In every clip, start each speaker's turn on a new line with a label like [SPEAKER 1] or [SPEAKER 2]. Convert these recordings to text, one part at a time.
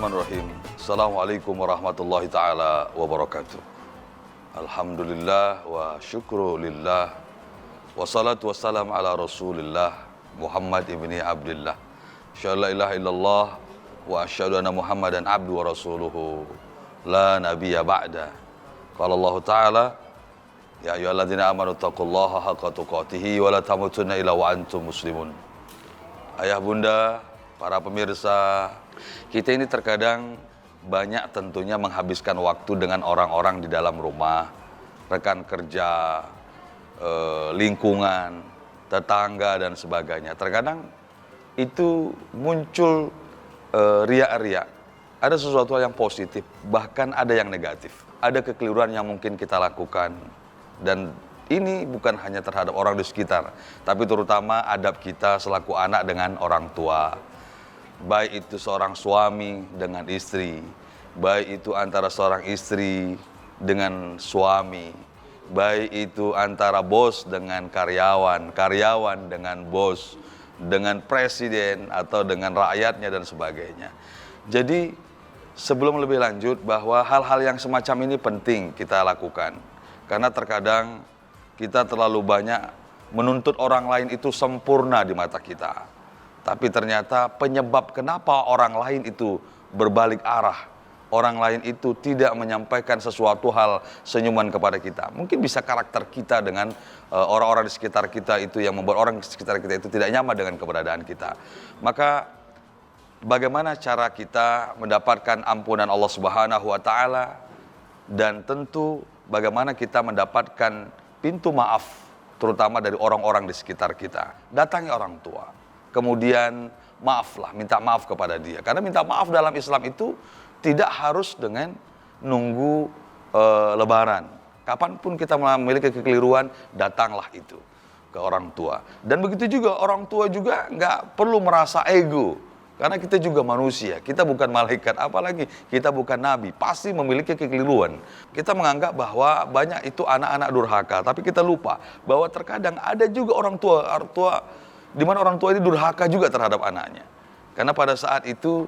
[SPEAKER 1] Bismillahirrahmanirrahim. Assalamualaikum warahmatullahi ta'ala wabarakatuh. Alhamdulillah wa syukrulillah. Wassalatu wassalam ala rasulillah Muhammad ibni Abdullah. Asyhadu la ilaha illallah wa asyhadu anna Muhammadan abdu wa rasuluhu la nabiyya ba'da. Qala Allah Ta'ala, ya ayyuhalladzina amanu taqullaha haqqa tuqatih wa la tamutunna illa wa antum muslimun. Ayah bunda, para pemirsa, kita ini terkadang banyak tentunya menghabiskan waktu dengan orang-orang di dalam rumah, rekan kerja, lingkungan, tetangga dan sebagainya. Terkadang itu muncul riak-riak. Ada sesuatu yang positif, bahkan ada yang negatif. Ada kekeliruan yang mungkin kita lakukan. Dan ini bukan hanya terhadap orang di sekitar, tapi terutama adab kita selaku anak dengan orang tua. Baik itu seorang suami dengan istri, baik itu antara seorang istri dengan suami, baik itu antara bos dengan karyawan, karyawan dengan bos, dengan presiden atau dengan rakyatnya dan sebagainya. Jadi sebelum lebih lanjut, bahwa hal-hal yang semacam ini penting kita lakukan. Karena terkadang kita terlalu banyak menuntut orang lain itu sempurna di mata kita. Tapi ternyata penyebab kenapa orang lain itu berbalik arah, orang lain itu tidak menyampaikan sesuatu hal senyuman kepada kita. Mungkin bisa karakter kita dengan orang-orang di sekitar kita itu yang membuat orang di sekitar kita itu tidak nyaman dengan keberadaan kita. Maka bagaimana cara kita mendapatkan ampunan Allah Subhanahu wa taala, dan tentu bagaimana kita mendapatkan pintu maaf terutama dari orang-orang di sekitar kita. Datangi orang tua. Kemudian maaflah, minta maaf kepada dia. Karena minta maaf dalam Islam itu tidak harus dengan nunggu lebaran. Kapanpun kita memiliki kekeliruan, datanglah itu ke orang tua. Dan begitu juga orang tua juga nggak perlu merasa ego. Karena kita juga manusia, kita bukan malaikat, apalagi kita bukan nabi, pasti memiliki kekeliruan. Kita menganggap bahwa banyak itu anak-anak durhaka, tapi kita lupa bahwa terkadang ada juga orang tua di mana orang tua ini durhaka juga terhadap anaknya. Karena pada saat itu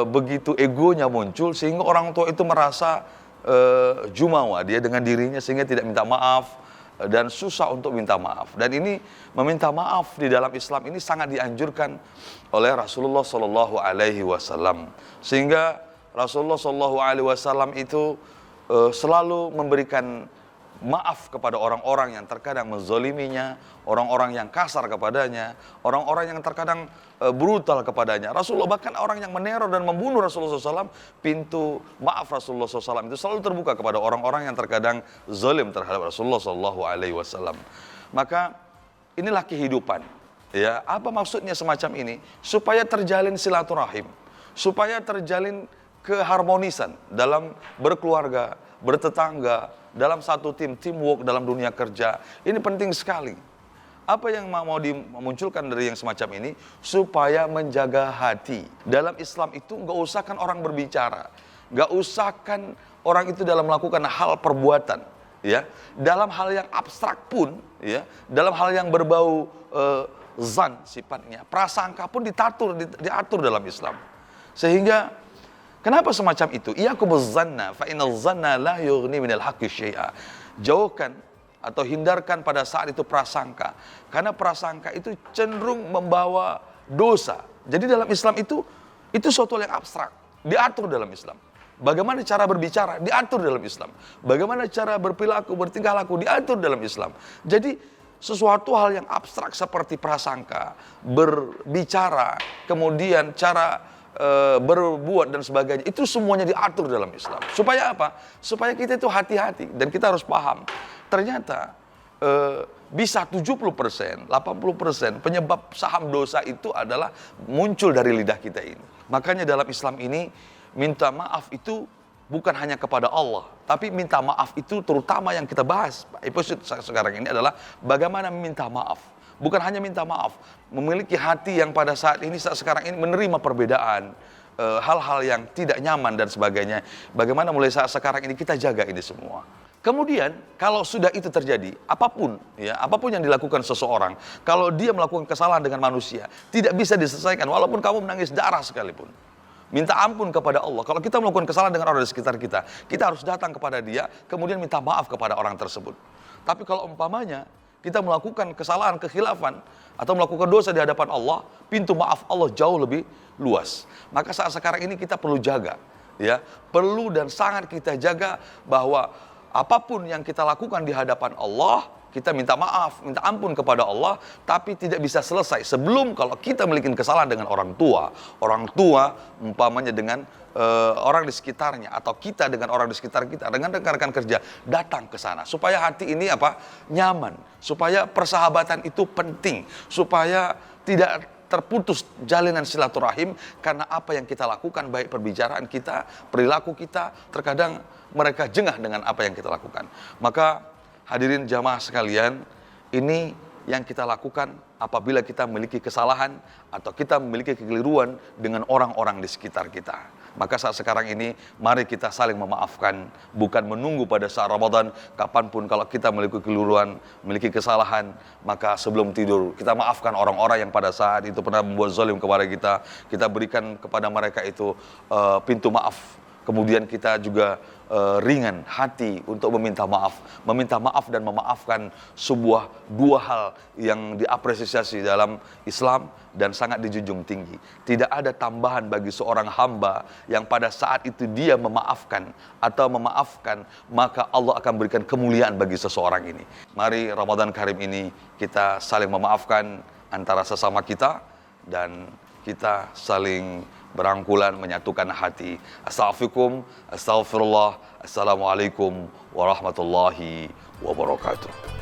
[SPEAKER 1] begitu egonya muncul sehingga orang tua itu merasa jumawa dia dengan dirinya sehingga tidak minta maaf dan susah untuk minta maaf. Dan ini meminta maaf di dalam Islam ini sangat dianjurkan oleh Rasulullah Shallallahu Alaihi Wasallam. Sehingga Rasulullah Shallallahu Alaihi Wasallam itu selalu memberikan maaf kepada orang-orang yang terkadang menzoliminya, orang-orang yang kasar kepadanya, orang-orang yang terkadang brutal kepadanya. Rasulullah bahkan orang yang meneror dan membunuh Rasulullah SAW, pintu maaf Rasulullah SAW itu selalu terbuka kepada orang-orang yang terkadang zalim terhadap Rasulullah SAW. Maka inilah kehidupan. Ya, apa maksudnya semacam ini? Supaya terjalin silaturahim, supaya terjalin keharmonisan dalam berkeluarga, bertetangga, dalam satu tim, teamwork dalam dunia kerja. Ini penting sekali. Apa yang mau dimunculkan dari yang semacam ini? Supaya menjaga hati. Dalam Islam itu nggak usahkan orang berbicara, nggak usahkan orang itu dalam melakukan hal perbuatan, ya. Dalam hal yang abstrak pun, ya, dalam hal yang berbau zan sifatnya, prasangka pun diatur dalam Islam. Sehingga kenapa semacam itu? Iyyakumuz zanna fa innal zanna la yughni minal haqqi syai'a. Jauhkan atau hindarkan pada saat itu prasangka. Karena prasangka itu cenderung membawa dosa. Jadi dalam Islam itu suatu yang abstrak, diatur dalam Islam. Bagaimana cara berbicara, diatur dalam Islam. Bagaimana cara berperilaku, bertingkah laku, diatur dalam Islam. Jadi sesuatu hal yang abstrak seperti prasangka, berbicara, kemudian cara berbuat dan sebagainya, itu semuanya diatur dalam Islam. Supaya apa? Supaya kita itu hati-hati dan kita harus paham. Ternyata bisa 70%, 80% penyebab saham dosa itu adalah muncul dari lidah kita ini. Makanya dalam Islam ini minta maaf itu bukan hanya kepada Allah, tapi minta maaf itu terutama yang kita bahas episode sekarang ini adalah bagaimana meminta maaf. Bukan hanya minta maaf, memiliki hati yang pada saat ini, saat sekarang ini menerima perbedaan, hal-hal yang tidak nyaman dan sebagainya. Bagaimana mulai saat sekarang ini kita jaga ini semua. Kemudian kalau sudah itu terjadi, apapun yang dilakukan seseorang, kalau dia melakukan kesalahan dengan manusia, tidak bisa diselesaikan walaupun kamu menangis darah sekalipun. minta ampun kepada Allah. Kalau kita melakukan kesalahan dengan orang di sekitar kita, kita harus datang kepada dia, kemudian minta maaf kepada orang tersebut. Tapi kalau umpamanya kita melakukan kesalahan, kekhilafan, atau melakukan dosa di hadapan Allah, pintu maaf Allah jauh lebih luas. Maka saat sekarang ini kita perlu jaga, ya, perlu dan sangat kita jaga bahwa apapun yang kita lakukan di hadapan Allah, kita minta maaf, minta ampun kepada Allah, tapi tidak bisa selesai sebelum kalau kita memiliki kesalahan dengan orang tua umpamanya dengan orang di sekitarnya, atau kita dengan orang di sekitar kita, dengan rekan-rekan kerja, datang ke sana supaya hati ini nyaman, supaya persahabatan itu penting, supaya tidak terputus jalinan silaturahim karena apa yang kita lakukan, baik perbicaraan kita, perilaku kita, terkadang mereka jengah dengan apa yang kita lakukan. Maka hadirin jamaah sekalian, ini yang kita lakukan apabila kita memiliki kesalahan atau kita memiliki kekeliruan dengan orang-orang di sekitar kita. Maka saat sekarang ini, mari kita saling memaafkan, bukan menunggu pada saat Ramadan. Kapanpun kalau kita memiliki kekeliruan, memiliki kesalahan, maka sebelum tidur kita maafkan orang-orang yang pada saat itu pernah membuat zalim kepada kita. Kita berikan kepada mereka itu pintu maaf. Kemudian kita juga ringan hati untuk meminta maaf dan memaafkan dua hal yang diapresiasi dalam Islam dan sangat dijunjung tinggi. Tidak ada tambahan bagi seorang hamba yang pada saat itu dia memaafkan, maka Allah akan berikan kemuliaan bagi seseorang ini. Mari Ramadan Karim ini kita saling memaafkan antara sesama kita, dan kita saling berangkulan, menyatukan hati. Astaghfirullah, assalamualaikum warahmatullahi wabarakatuh.